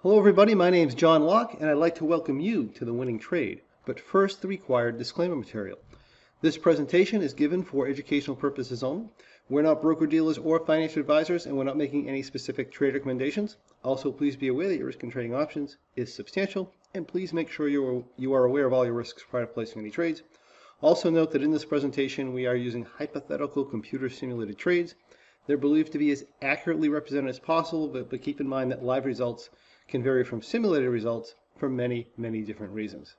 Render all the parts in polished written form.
Hello everybody, my name is John Locke and I'd like to welcome you to The Winning Trade. But first, the required disclaimer material. This presentation is given for educational purposes only. We're not broker-dealers or financial advisors and we're not making any specific trade recommendations. Also, please be aware that your risk in trading options is substantial and please make sure you are aware of all your risks prior to placing any trades. Also note that in this presentation we are using hypothetical computer simulated trades. They're believed to be as accurately represented as possible, but keep in mind that live results can vary from simulated results for many different reasons.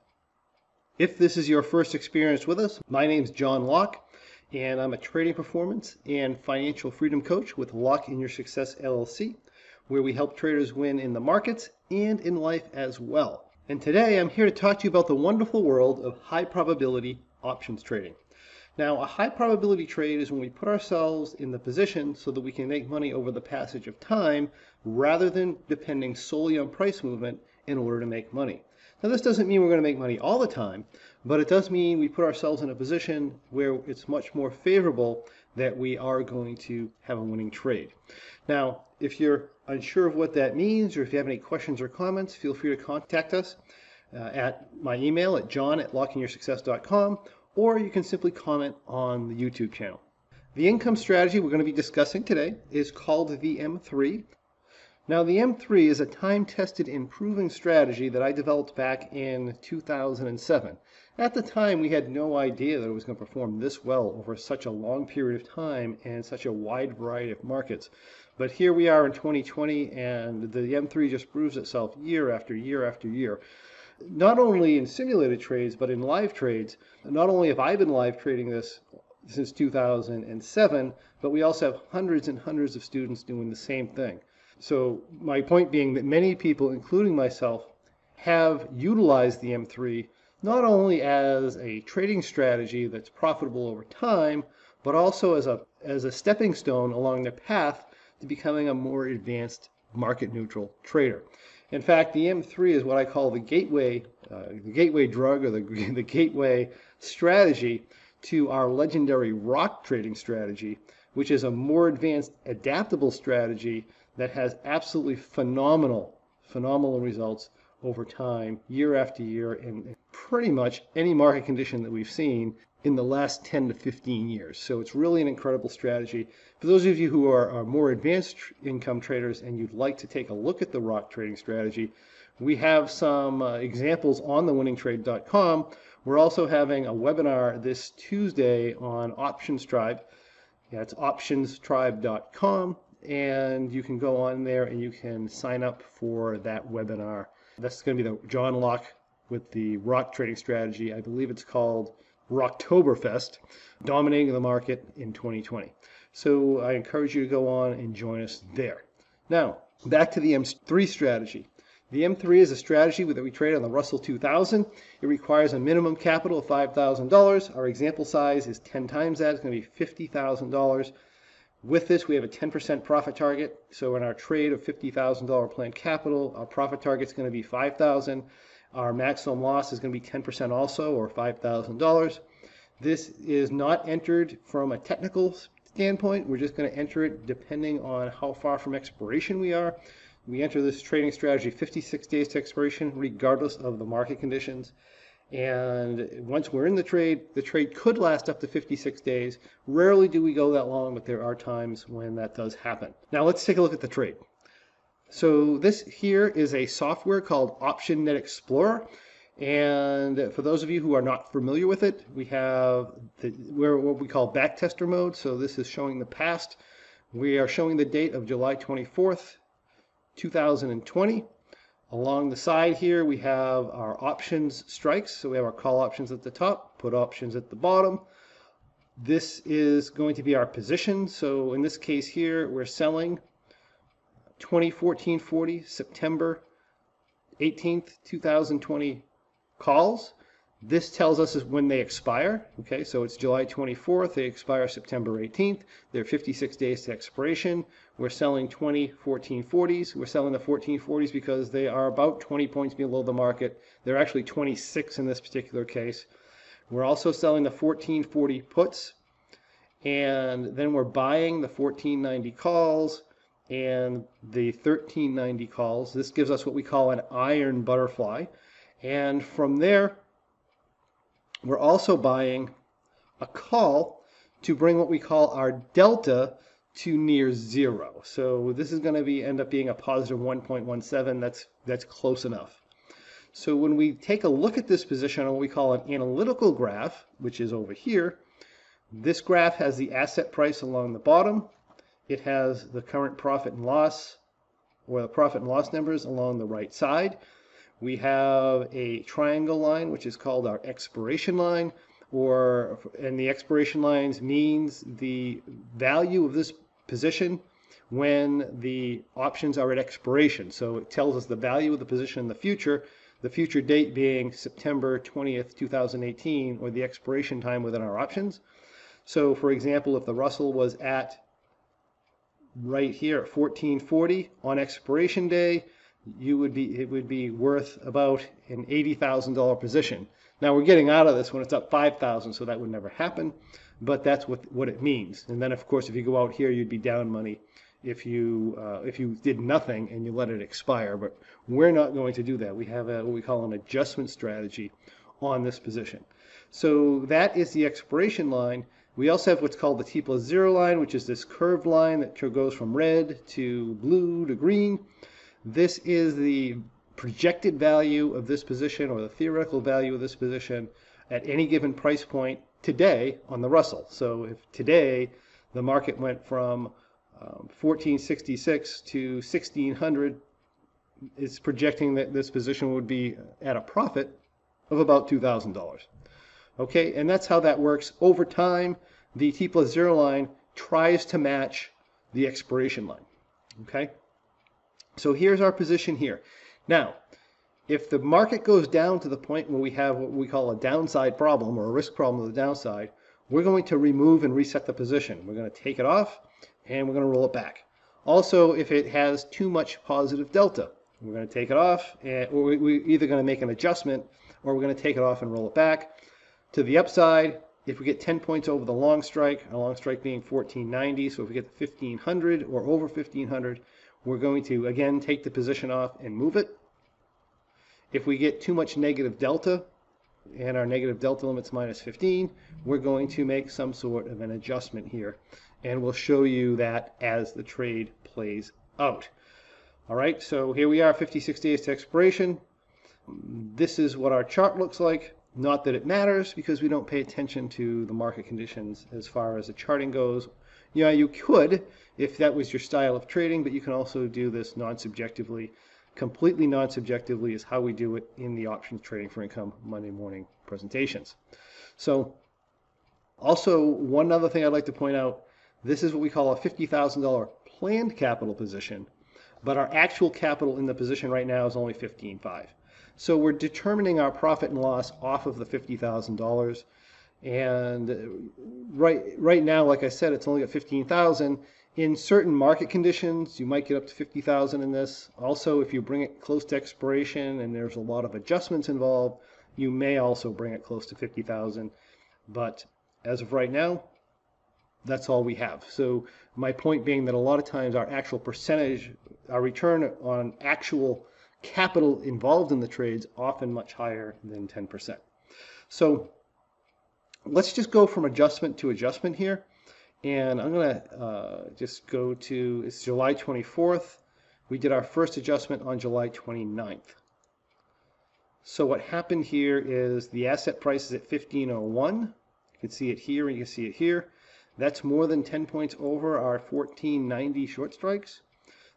If this is your first experience with us, my name is John Locke, and I'm a trading performance and financial freedom coach with Locke in Your Success LLC, where we help traders win in the markets and in life as well. And today I'm here to talk to you about the wonderful world of high probability options trading. Now, a high probability trade is when we put ourselves in the position so that we can make money over the passage of time rather than depending solely on price movement in order to make money. Now, this doesn't mean we're going to make money all the time, but it does mean we put ourselves in a position where it's much more favorable that we are going to have a winning trade. Now, if you're unsure of what that means, or if you have any questions or comments, feel free to contact us at my email at john@lockeinyoursuccess.com, or you can simply comment on the YouTube channel. The income strategy we're going to be discussing today is called the M3. Now, the M3 is a time-tested and proven strategy that I developed back in 2007. At the time, we had no idea that it was going to perform this well over such a long period of time and such a wide variety of markets. But here we are in 2020, and the M3 just proves itself year after year after year. Not only in simulated trades, but in live trades. Not only have I been live trading this since 2007, but we also have hundreds and hundreds of students doing the same thing. So my point being that many people, including myself, have utilized the M3 not only as a trading strategy that's profitable over time, but also as a stepping stone along their path to becoming a more advanced market neutral trader. In fact, the M3 is what I call the gateway drug, or the gateway strategy to our legendary rock trading strategy, which is a more advanced adaptable strategy that has absolutely phenomenal results over time, year after year, in pretty much any market condition that we've seen in the last 10 to 15 years. So it's really an incredible strategy. For those of you who are more advanced income traders and you'd like to take a look at the rock trading strategy, we have some examples on thewinningtrade.com. We're also having a webinar this Tuesday on Options Tribe. Yeah, it's optionstribe.com, and you can go on there and you can sign up for that webinar. That's going to be the John Locke with the rock trading strategy. I believe it's called Rocktoberfest, dominating the market in 2020. So I encourage you to go on and join us there. Now, back to the M3 strategy. The M3 is a strategy that we trade on the Russell 2000. It requires a minimum capital of $5,000. Our example size is 10 times that. It's going to be $50,000. With this, we have a 10% profit target. So in our trade of $50,000 planned capital, our profit target is going to be $5,000. Our maximum loss is going to be 10% also, or $5,000. This is not entered from a technical standpoint. We're just going to enter it depending on how far from expiration we are. We enter this trading strategy 56 days to expiration, regardless of the market conditions. And once we're in the trade could last up to 56 days. Rarely do we go that long, but there are times when that does happen. Now let's take a look at the trade. So this here is a software called OptionNet Explorer, and for those of you who are not familiar with it, we're what we call backtester mode. So this is showing the past. We are showing the date of July 24th, 2020. Along the side here we have our options strikes. So we have our call options at the top, put options at the bottom. This is going to be our position. So in this case here, we're selling 2014-40 September 18th, 2020 calls. This tells us when they expire. Okay, so it's July 24th. They expire September 18th. They're 56 days to expiration. We're selling 2014-40s. We're selling the 14-40s because they are about 20 points below the market. They're actually 26 in this particular case. We're also selling the 14-40 puts. And then we're buying the 1490 calls. and the 1390 calls. This gives us what we call an iron butterfly. And from there, we're also buying a call to bring what we call our delta to near zero. So this is going to end up being a positive 1.17. That's close enough. So when we take a look at this position on what we call an analytical graph, which is over here, this graph has the asset price along the bottom. It has the current profit and loss, or the profit and loss numbers along the right side. We have a triangle line, which is called our expiration line, and the expiration lines means the value of this position when the options are at expiration. So it tells us the value of the position in the future date being September 20th, 2018, or the expiration time within our options. So for example, if the Russell was at right here at 1440 on expiration day, it would be worth about an $80,000 position. Now we're getting out of this when it's up 5,000, so that would never happen, but that's what it means. And then of course, if you go out here, you'd be down money if you did nothing and you let it expire. But we're not going to do that. We have what we call an adjustment strategy on this position. So that is the expiration line. We also have what's called the T+0 line, which is this curved line that goes from red to blue to green. This is the projected value of this position, or the theoretical value of this position at any given price point today on the Russell. So if today the market went from 1466 to 1600, it's projecting that this position would be at a profit of about $2,000. Okay, and that's how that works. Over time, the T+0 line tries to match the expiration line. Okay, so here's our position here. Now, if the market goes down to the point where we have what we call a downside problem, or a risk problem of the downside, we're going to remove and reset the position. We're going to take it off and we're going to roll it back. Also, if it has too much positive delta, we're going to take it off, or we're either going to make an adjustment or we're going to take it off and roll it back. To the upside, if we get 10 points over the long strike, our long strike being 1490, so if we get to 1500 or over 1500, we're going to again take the position off and move it. If we get too much negative delta, and our negative delta limit's minus 15, we're going to make some sort of an adjustment here, and we'll show you that as the trade plays out. All right, so here we are, 56 days to expiration. This is what our chart looks like. Not that it matters, because we don't pay attention to the market conditions as far as the charting goes. Yeah, you could if that was your style of trading, but you can also do this non-subjectively. Completely non-subjectively is how we do it in the Options Trading for Income Monday morning presentations. So also, one other thing I'd like to point out, this is what we call a $50,000 planned capital position, but our actual capital in the position right now is only $15,500. So we're determining our profit and loss off of the $50,000, and right now, like I said, it's only at $15,000. In certain market conditions, you might get up to $50,000 in this. Also, if you bring it close to expiration and there's a lot of adjustments involved, you may also bring it close to $50,000. But as of right now, that's all we have. So my point being that a lot of times our actual percentage, our return on actual capital involved in the trades, often much higher than 10%. So let's just go from adjustment to adjustment here. And I'm going to just go to, it's July 24th. We did our first adjustment on July 29th. So what happened here is the asset price is at 1501. You can see it here and you can see it here. That's more than 10 points over our 1490 short strikes.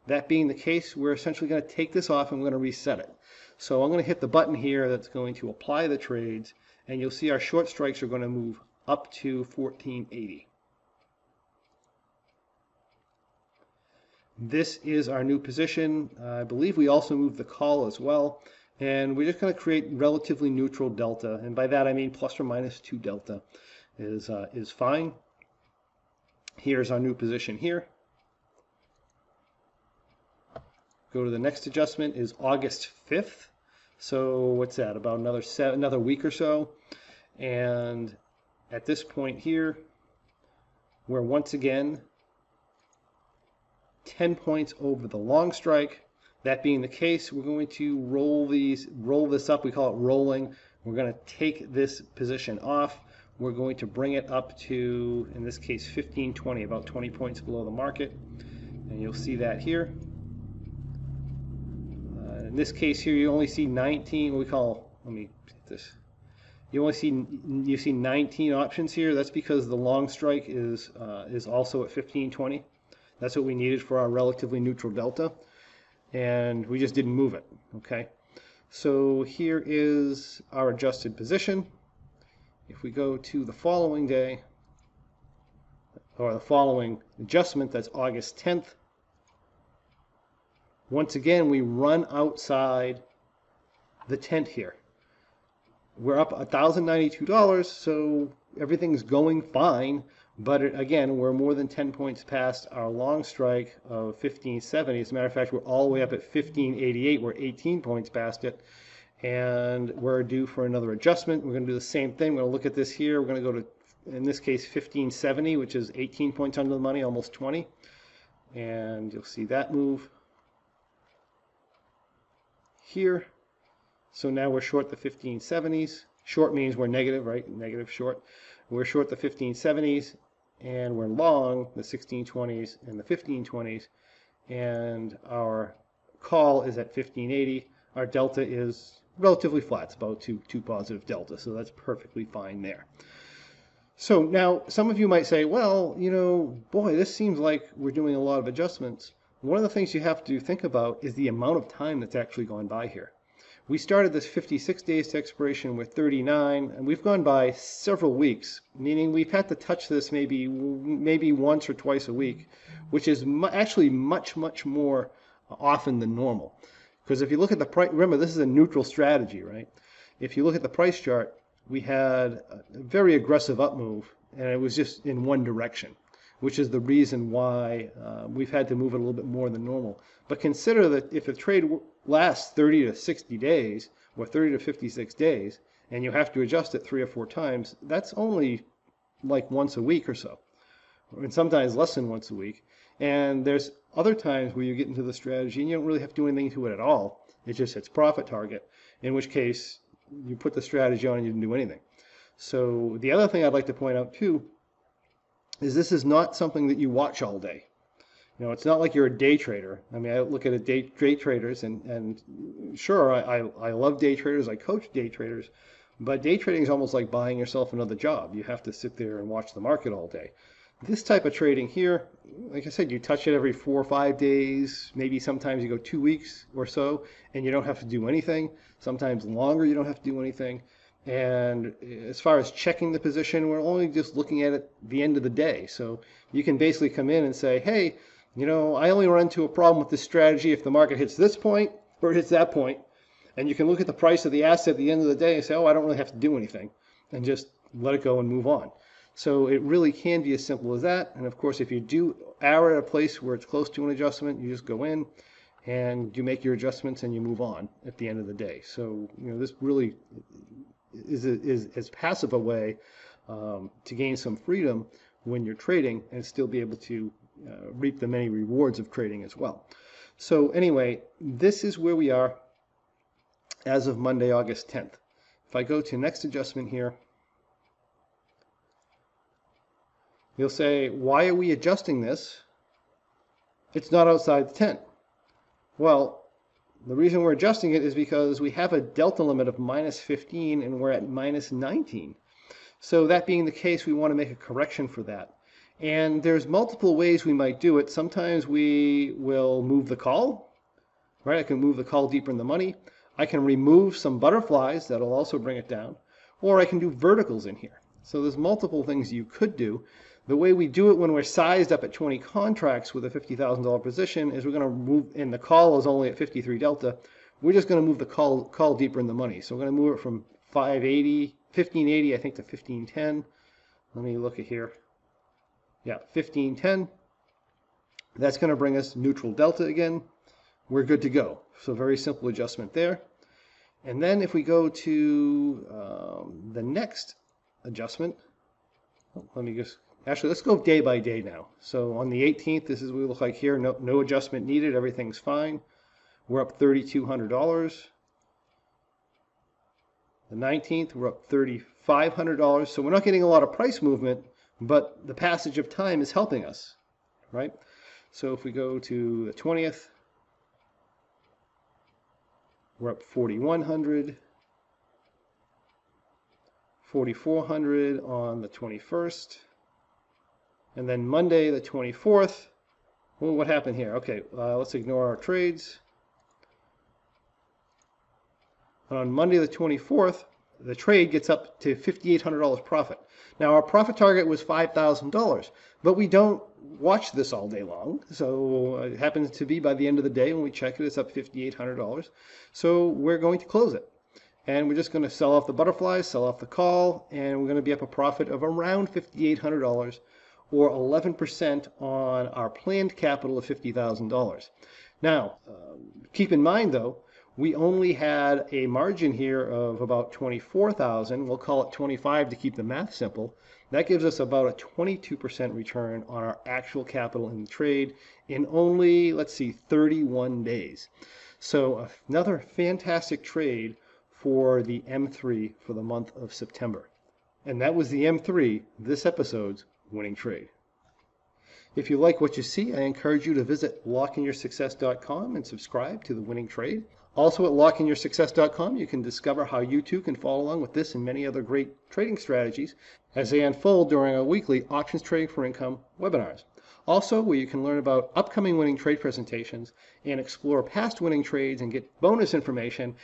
That being the case, we're essentially going to take this off and we're going to reset it. So I'm going to hit the button here that's going to apply the trades, and you'll see our short strikes are going to move up to 1480. This is our new position. I believe we also moved the call as well. And we're just going to create relatively neutral delta. And by that I mean plus or minus 2 delta is fine. Here's our new position here. Go to the next adjustment is August 5th. So what's that? About another week or so. And at this point here, we're once again 10 points over the long strike. That being the case, we're going to roll this up. We call it rolling. We're going to take this position off. We're going to bring it up to, in this case, 1520, about 20 points below the market. And you'll see that here. In this case here, you only see 19, what we call, let me hit this. You see 19 options here. That's because the long strike is also at 1520. That's what we needed for our relatively neutral delta, and we just didn't move it. Okay, so here is our adjusted position. If we go to the following day, or the following adjustment, that's August 10th. Once again, we run outside the tent here. We're up $1,092, so everything's going fine. But again, we're more than 10 points past our long strike of 1570. As a matter of fact, we're all the way up at 1588. We're 18 points past it. And we're due for another adjustment. We're going to do the same thing. We're going to look at this here. We're going to go to, in this case, 1570, which is 18 points under the money, almost 20. And you'll see that move here. So now we're short the 1570s. Short means we're negative, right? Negative short. We're short the 1570s, and we're long the 1620s and the 1520s. And our call is at 1580. Our delta is relatively flat. It's about two positive delta, so that's perfectly fine there. So now some of you might say, well, you know, boy, this seems like we're doing a lot of adjustments. One of the things you have to think about is the amount of time that's actually gone by here. We started this 56 days to expiration with 39, and we've gone by several weeks, meaning we've had to touch this maybe once or twice a week, which is actually much more often than normal. Because if you look at the price, remember this is a neutral strategy, right? If you look at the price chart, we had a very aggressive up move, and it was just in one direction, which is the reason why we've had to move it a little bit more than normal. But consider that if a trade lasts 30 to 60 days or 30 to 56 days, and you have to adjust it 3 or 4 times, that's only like once a week or so, and sometimes less than once a week. And there's other times where you get into the strategy and you don't really have to do anything to it at all. It just hits profit target, in which case you put the strategy on and you didn't do anything. So the other thing I'd like to point out too is this is not something that you watch all day. You know, it's not like you're a day trader. I mean, I look at day traders, and sure, I love day traders. I coach day traders, but day trading is almost like buying yourself another job. You have to sit there and watch the market all day. This type of trading here, like I said, you touch it every 4 or 5 days. Maybe sometimes you go 2 weeks or so, and you don't have to do anything. Sometimes longer, you don't have to do anything. And as far as checking the position, we're only just looking at it the end of the day. So you can basically come in and say, hey, you know, I only run into a problem with this strategy if the market hits this point or it hits that point. And you can look at the price of the asset at the end of the day and say, oh, I don't really have to do anything, and just let it go and move on. So it really can be as simple as that. And of course, if you are at a place where it's close to an adjustment, you just go in and you make your adjustments and you move on at the end of the day. So, you know, this really is as passive a way to gain some freedom when you're trading and still be able to reap the many rewards of trading as well. So anyway, this is where we are as of Monday, August 10th. If I go to next adjustment here, you'll say, why are we adjusting this? It's not outside the tent. Well, the reason we're adjusting it is because we have a delta limit of -15 and we're at -19. So that being the case, we want to make a correction for that. And there's multiple ways we might do it. Sometimes we will move the call, right? I can move the call deeper in the money. I can remove some butterflies. That'll also bring it down. Or I can do verticals in here. So there's multiple things you could do. The way we do it when we're sized up at 20 contracts with a $50,000 position is we're going to move, and the call is only at 53 delta, we're just going to move the call deeper in the money. So we're going to move it from 1580, I think, to 1510. Let me look at here. Yeah, 1510. That's going to bring us neutral delta again. We're good to go. So very simple adjustment there. And then if we go to the next adjustment, let me just Actually, let's go day by day now. So on the 18th, this is what we look like here. No adjustment needed. Everything's fine. We're up $3,200. The 19th, we're up $3,500. So we're not getting a lot of price movement, but the passage of time is helping us, right? So if we go to the 20th, we're up 4,100. 4,400 on the 21st. And then Monday, the 24th. Well, what happened here? Okay, let's ignore our trades. And on Monday, the 24th, the trade gets up to $5,800 profit. Now, our profit target was $5,000, but we don't watch this all day long. So it happens to be by the end of the day when we check it, it's up $5,800. So we're going to close it. And we're just going to sell off the butterflies, sell off the call, and we're going to be up a profit of around $5,800 or 11% on our planned capital of $50,000. Now, keep in mind though, we only had a margin here of about 24,000. We'll call it 25 to keep the math simple. That gives us about a 22% return on our actual capital in the trade in only, let's see, 31 days. So another fantastic trade for the M3 for the month of September. And that was the M3, this episode's winning trade. If you like what you see, I encourage you to visit lockinyoursuccess.com and subscribe to the winning trade. Also at lockinyoursuccess.com, you can discover how you too can follow along with this and many other great trading strategies as they unfold during our weekly Options Trading for Income webinars. Also, where you can learn about upcoming winning trade presentations and explore past winning trades and get bonus information.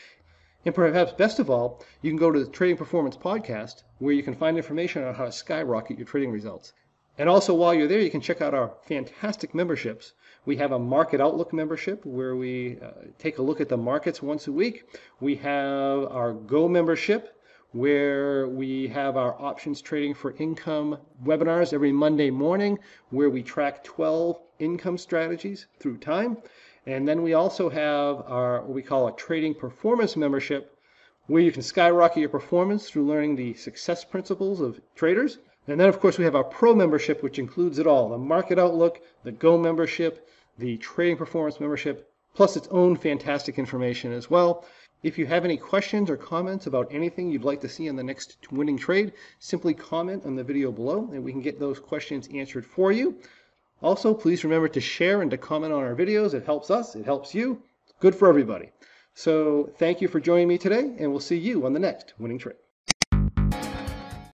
And perhaps best of all, you can go to the Trading Performance Podcast, where you can find information on how to skyrocket your trading results. And also, while you're there, you can check out our fantastic memberships. We have a Market Outlook membership where we take a look at the markets once a week. We have our Go membership where we have our Options Trading for Income webinars every Monday morning, where we track 12 income strategies through time. And then we also have our what we call a Trading Performance membership, where you can skyrocket your performance through learning the success principles of traders. And then, of course, we have our Pro membership, which includes it all: the Market Outlook, the Go membership, the Trading Performance membership, plus its own fantastic information as well. If you have any questions or comments about anything you'd like to see in the next winning trade, simply comment on the video below, and we can get those questions answered for you. Also, please remember to share and to comment on our videos. It helps us, it helps you, it's good for everybody. So thank you for joining me today, and we'll see you on the next winning trade.